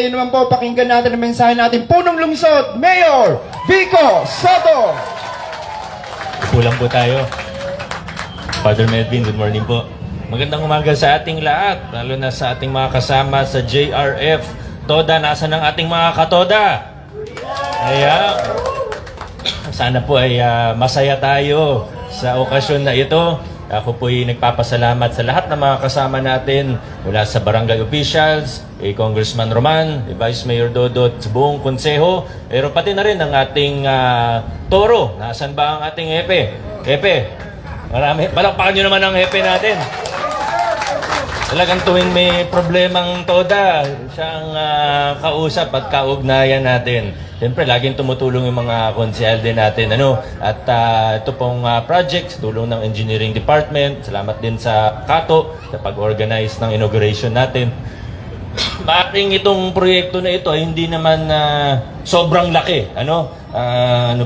Ngayon naman po, pakinggan natin ang mensahe natin. Punong Lungsod, Mayor Vico Soto. Kulang po tayo. Father Melvin, good morning po. Magandang umaga sa ating lahat, lalo na sa ating mga kasama sa JRF. Toda, nasa ng ating mga katoda? Ayan. Sana po ay masaya tayo sa okasyon na ito. Ako po ay nagpapasalamat sa lahat ng mga kasama natin mula sa barangay officials, Congressman Roman, Vice Mayor Dodot, sa buong konseho, pero pati na rin ang ating toro. Nasaan ba ang ating hepe? Hepe, marami. Palakpakan nyo naman ang hepe natin. Talagang tuwing may problemang toda, siyang kausap at kaugnayan natin. Siyempre, laging tumutulong yung mga konsehal din natin. At ito pong projects, tulong ng Engineering Department. Salamat din sa Kato sa pag-organize ng inauguration natin. Maaring itong proyekto na ito ay hindi naman sobrang laki. Ano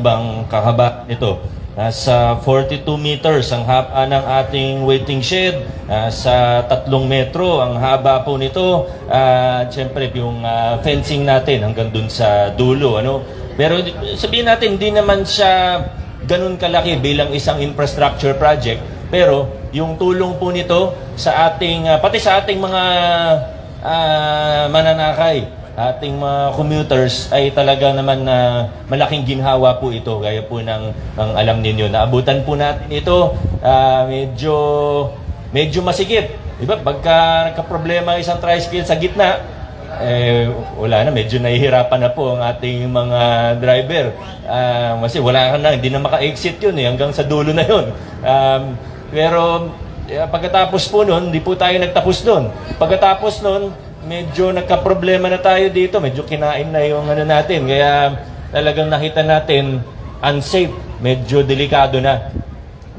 bang kahaba nito? Nasa 42 meters ang haba ng ating waiting shed. Sa 3 metro ang haba po nito. Siyempre yung fencing natin hanggang dun sa dulo. Pero sabihin natin, hindi naman siya ganun kalaki bilang isang infrastructure project. Pero yung tulong po nito sa ating, pati sa ating mga mananakay, ating mga commuters ay talaga naman malaking ginhawa po ito. Gaya po ng alam ninyo, naabutan po natin ito, medyo masikip. Diba? Pagka nagka-problema isang tricycle sa gitna, wala na, medyo nahihirapan na po ang ating mga driver. Kasi wala ka na, hindi na maka-exit yun hanggang sa dulo na yun. Pero pagkatapos po nun, hindi po tayo nagtapos nun. Pagkatapos nun, medyo nagka-problema na tayo dito. Medyo kinain na yung natin. Kaya talagang nakita natin unsafe. Medyo delikado na.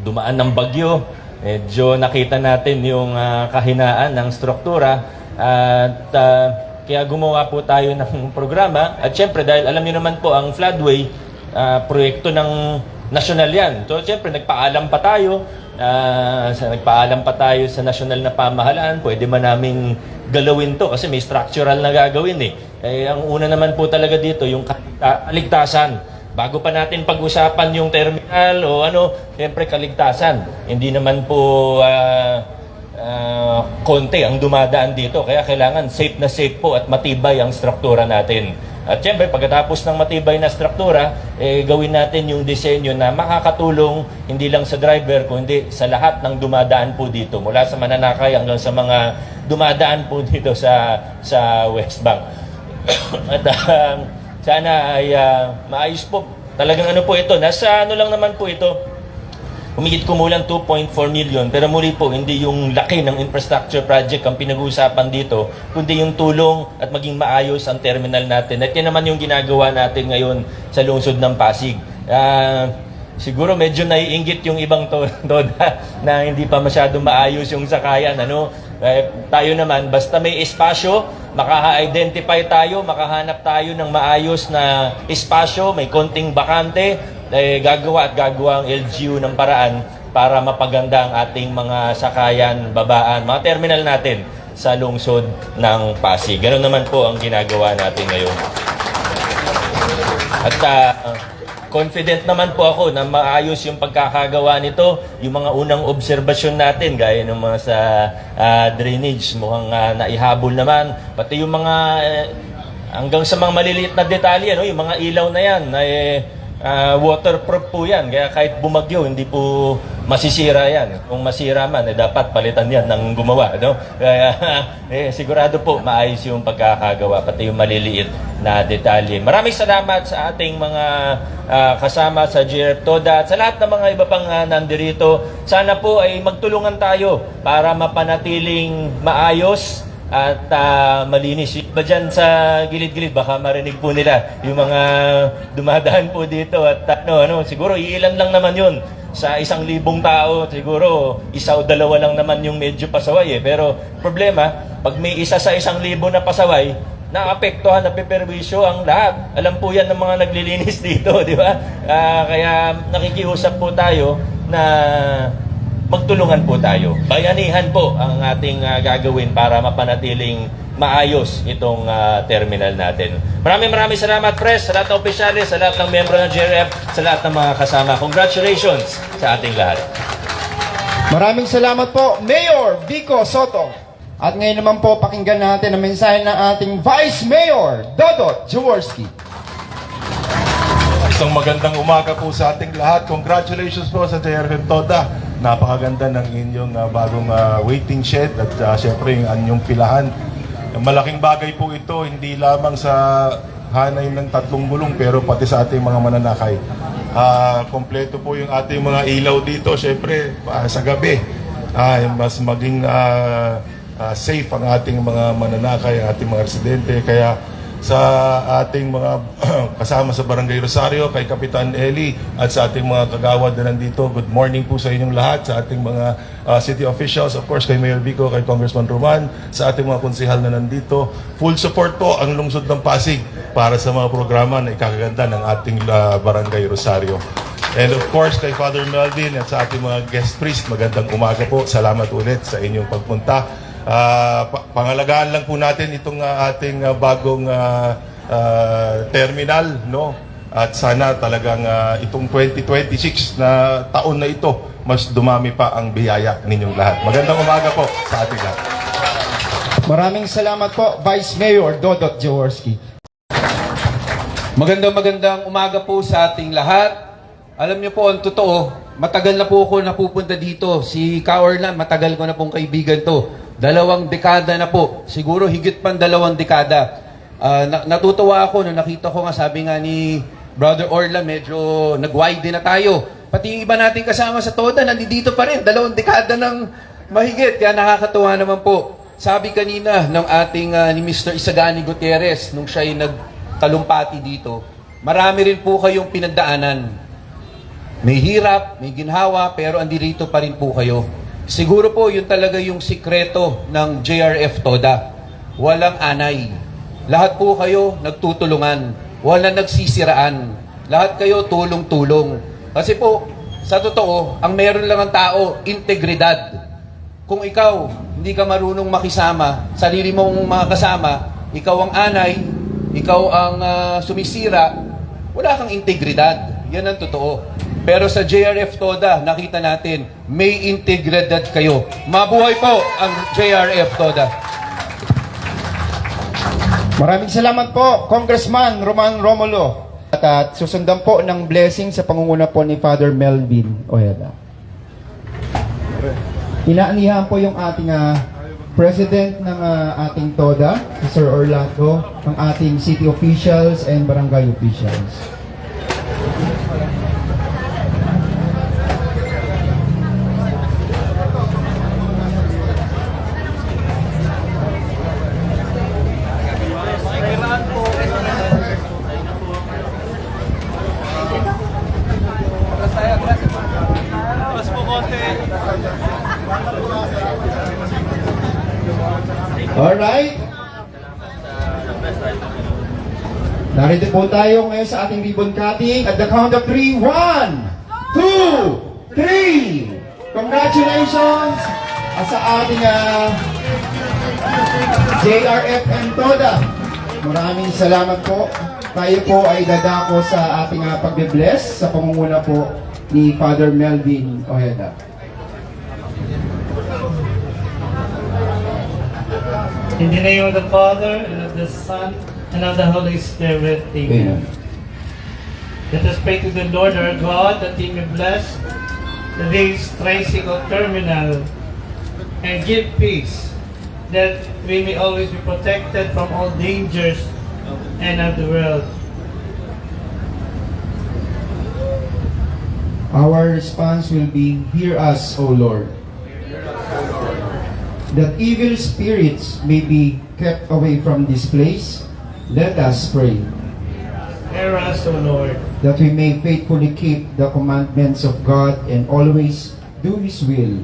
Dumaan ng bagyo. Medyo nakita natin yung kahinaan ng struktura. At kaya gumawa po tayo ng programa. At syempre, dahil alam niyo naman po, ang floodway, proyekto ng nasyonal yan. So syempre, nagpaalam pa tayo. Nagpaalam pa tayo sa nasyonal na pamahalaan. Pwede man naming galawin to kasi may structural na gagawin ang una naman po talaga dito yung kaligtasan. Bago pa natin pag-usapan yung terminal o siyempre kaligtasan. Hindi naman po konti ang dumadaan dito. Kaya kailangan safe na safe po at matibay ang struktura natin. At siyempre, pagkatapos ng matibay na struktura, gawin natin yung disenyo na makakatulong hindi lang sa driver, kundi sa lahat ng dumadaan po dito. Mula sa mananakay hanggang sa mga dumadaan po dito sa West Bank. At sana ay maayos po. Talagang po ito. Nasa lang naman po ito. Humigit kumulang 2.4 million, pero muli po, hindi yung laki ng infrastructure project ang pinag-uusapan dito, kundi yung tulong at maging maayos ang terminal natin. At yan naman yung ginagawa natin ngayon sa lungsod ng Pasig. Siguro medyo naiinggit yung ibang toda na hindi pa masyado maayos yung sakayan. Tayo naman, basta may espasyo, maka-identify tayo, makahanap tayo ng maayos na espasyo, may konting bakante, gagawa ang LGU ng paraan para mapaganda ang ating mga sakayan, babaan, mga terminal natin sa lungsod ng Pasig. Ganun naman po ang ginagawa natin ngayon. At confident naman po ako na maayos yung pagkakagawa nito. Yung mga unang obserbasyon natin, gaya ng mga sa drainage, mukhang naihabol naman. Pati yung mga hanggang sa mga maliliit na detalye, yung mga ilaw na yan, waterproof po yan. Kaya kahit bumagyo, hindi po masisira yan. Kung masira man, dapat palitan yan ng gumawa. Kaya sigurado po maayos yung pagkakagawa, pati yung maliliit na detalye. Maraming salamat sa ating mga kasama sa JRF Toda at sa lahat ng mga iba pang nandirito. Sana po ay magtulungan tayo para mapanatiling maayos at malinis. Ba dyan sa gilid-gilid, baka marinig po nila yung mga dumadaan po dito at siguro iilan lang naman yun sa 1,000 tao. Siguro isa o dalawa lang naman yung medyo pasaway pero problema, pag may isa sa 1,000 na pasaway, naapektuhan, napeperwisyo ang lahat. Alam po yan ng mga naglilinis dito, di ba? Kaya nakikiusap po tayo na magtulungan po tayo. Bayanihan po ang ating gagawin para mapanatiling maayos itong terminal natin. Maraming salamat, Pres, sa lahat ng opisyalis, sa lahat ng membro ng JRF, sa lahat ng mga kasama. Congratulations sa ating lahat. Maraming salamat po, Mayor Vico Soto. At ngayon naman po, pakinggan natin ang mensahe ng ating Vice Mayor, Dodot Jaworski. Isang magandang umaga po sa ating lahat. Congratulations po sa JRF Toda. Napakaganda ng inyong bagong waiting shed at syempre yung anyong pilahan. Malaking bagay po ito, hindi lamang sa hanay ng 3 gulong pero pati sa ating mga mananakay. Kompleto po yung ating mga ilaw dito, syempre sa gabi. Mas maging safe ang ating mga mananakay, ating mga residente. Kaya sa ating mga kasama sa Barangay Rosario, kay Kapitan Eli at sa ating mga kagawad na nandito, good morning po sa inyong lahat, sa ating mga city officials, of course kay Mayor Vico, kay Congressman Roman, sa ating mga konsehal na nandito. Full support po ang lungsod ng Pasig para sa mga programa na ikakaganda ng ating Barangay Rosario. And of course, kay Father Melvin at sa ating mga guest priest, magandang umaga po. Salamat ulit sa inyong pagpunta. Pangalagaan lang po natin itong ating bagong terminal, no? At sana talagang itong 2026 na taon na ito, mas dumami pa ang biyaya ninyong lahat. Magandang umaga po sa ating lahat. Maraming salamat po, Vice Mayor Dodot Jaworski. Magandang umaga po sa ating lahat. Alam niyo po, ang totoo, matagal na po ako napupunta dito. Si Ka Orlan, matagal ko na pong kaibigan to. 2 dekada na po. Siguro higit pang 2 dekada. Natutuwa ako nung nakita ko nga, sabi nga ni Brother Orlan, medyo nag-wide na tayo. Pati yung iba natin kasama sa Toda, nandito pa rin. 2 dekada ng mahigit. Kaya nakakatuwa naman po. Sabi kanina ng ating ni Mr. Isagani Gutierrez, nung siya'y nagtalumpati dito, marami rin po kayong pinagdaanan. May hirap, may ginhawa, pero andirito pa rin po kayo. Siguro po, yun talaga yung sikreto ng JRF Toda. Walang anay. Lahat po kayo nagtutulungan. Walang nagsisiraan. Lahat kayo tulong-tulong. Kasi po, sa totoo, ang meron lang ang tao, integridad. Kung ikaw, hindi ka marunong makisama, sarili mong mga kasama, ikaw ang anay, ikaw ang sumisira, wala kang integridad. Yan ang totoo. Pero sa JRF Toda, nakita natin, may integridad kayo. Mabuhay po ang JRF Toda. Maraming salamat po, Congressman Roman Romulo. At susundan po ng blessing sa pangunguna po ni Father Melvin Ojeda. Inaanihan po yung ating President ng ating Toda, si Sir Orlando, ang ating city officials and barangay officials. Alright. Narito po tayo ngayon sa ating ribbon cutting at the count of 3. 1, 2, 3. Congratulations sa ating JRF and Toda. Maraming salamat po. Tayo po ay dadako sa ating pagbe-bless sa pamumuna po ni Father Melvin Ojeda. In the name of the Father, and of the Son, and of the Holy Spirit. Amen. Let us pray to the Lord our God that He may bless this tricycle terminal and give peace, that we may always be protected from all dangers and of the world. Our response will be, hear us, O Lord. That evil spirits may be kept away from this place, let us pray. Hear us, O Lord. That we may faithfully keep the commandments of God and always do His will,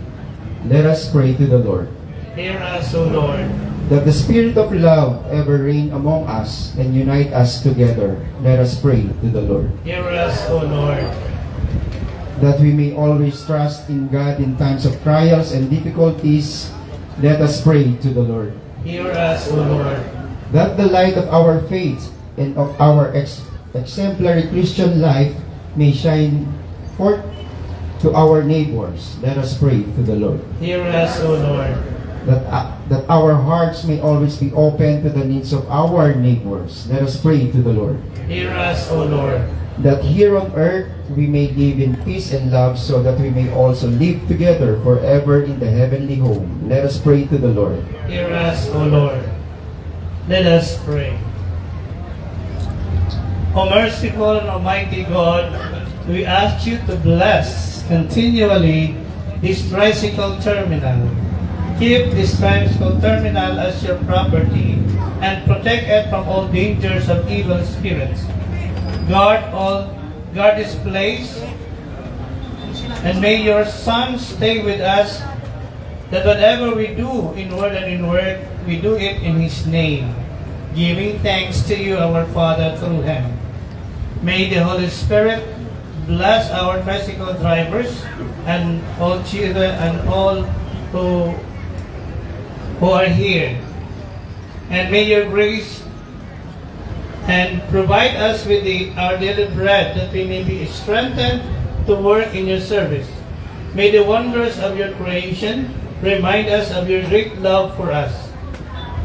let us pray to the Lord. Hear us, O Lord. That the spirit of love ever reign among us and unite us together, let us pray to the Lord. Hear us, O Lord. That we may always trust in God in times of trials and difficulties, let us pray to the Lord. Hear us, O Lord. That the light of our faith and of our exemplary Christian life may shine forth to our neighbors. Let us pray to the Lord. Hear us, O Lord. That our hearts may always be open to the needs of our neighbors. Let us pray to the Lord. Hear us, O Lord. That here on earth we may live in peace and love, so that we may also live together forever in the heavenly home. Let us pray to the Lord. Hear us, O Lord. Let us pray. O merciful and almighty God, we ask you to bless continually this tricycle terminal. Keep this tricycle terminal as your property and protect it from all dangers of evil spirits. Guard this place, and may your Son stay with us, that whatever we do in word and in word, we do it in His name, giving thanks to you, our Father, through Him. May the Holy Spirit bless our tricycle drivers and all children and all who are here. And may your grace and provide us with our daily bread, that we may be strengthened to work in your service. May the wonders of your creation remind us of your great love for us.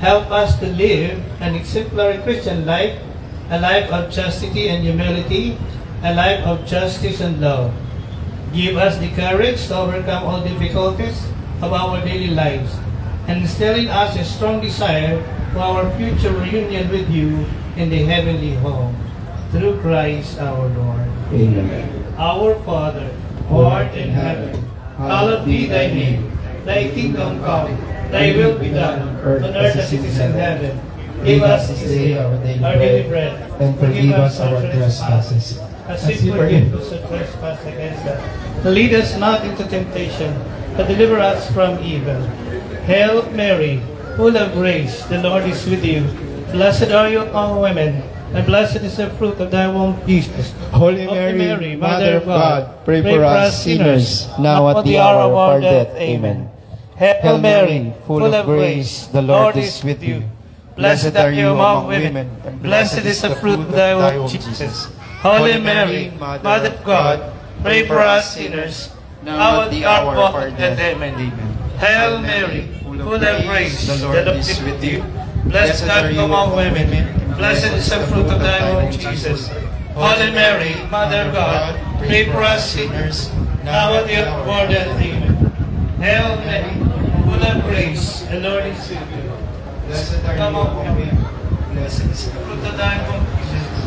Help us to live an exemplary Christian life, a life of chastity and humility, a life of justice and love. Give us the courage to overcome all difficulties of our daily lives, and instill in us a strong desire for our future reunion with you in the heavenly home. Through Christ our Lord. Amen. Our Father, who art in heaven, hallowed be thy name. Thy kingdom come, thy will be done, on earth as it is in heaven. Give us this day our daily bread, and forgive us our trespasses, as we forgive those who trespass against us. Lead us not into temptation, but deliver us from evil. Hail Mary, full of grace, the Lord is with you. Blessed are you among women, and blessed is the fruit of thy womb, Jesus. Holy Mary, Mother of God, pray for us sinners, now at the hour of our death. Amen. Hail Mary, full of grace, the Lord is with you. Blessed are you among women, and blessed is the fruit of thy womb, Jesus. Holy Mary, Mother of God, pray for us sinners, now at the hour of our death. Amen. Hail Mary, full of grace, the Lord is with you. Blessed are you among women, and blessed is the fruit of thy womb, Jesus. Holy Mary, Mother of God, pray for us sinners, now at the hour of our death. Amen. Hail Mary, full of grace, the Lord is with you. Blessed are you among women, blessed is the fruit of thy womb, Jesus.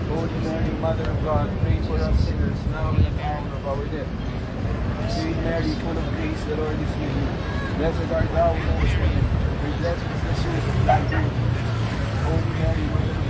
Holy Mary, Mother of God, pray for us sinners, now and at the hour of our death. Sweet Mary, full of grace, the Lord is with you. Blessed art thou amongst women, and blessed is the fruit of thy womb. Holy Mary, Mother of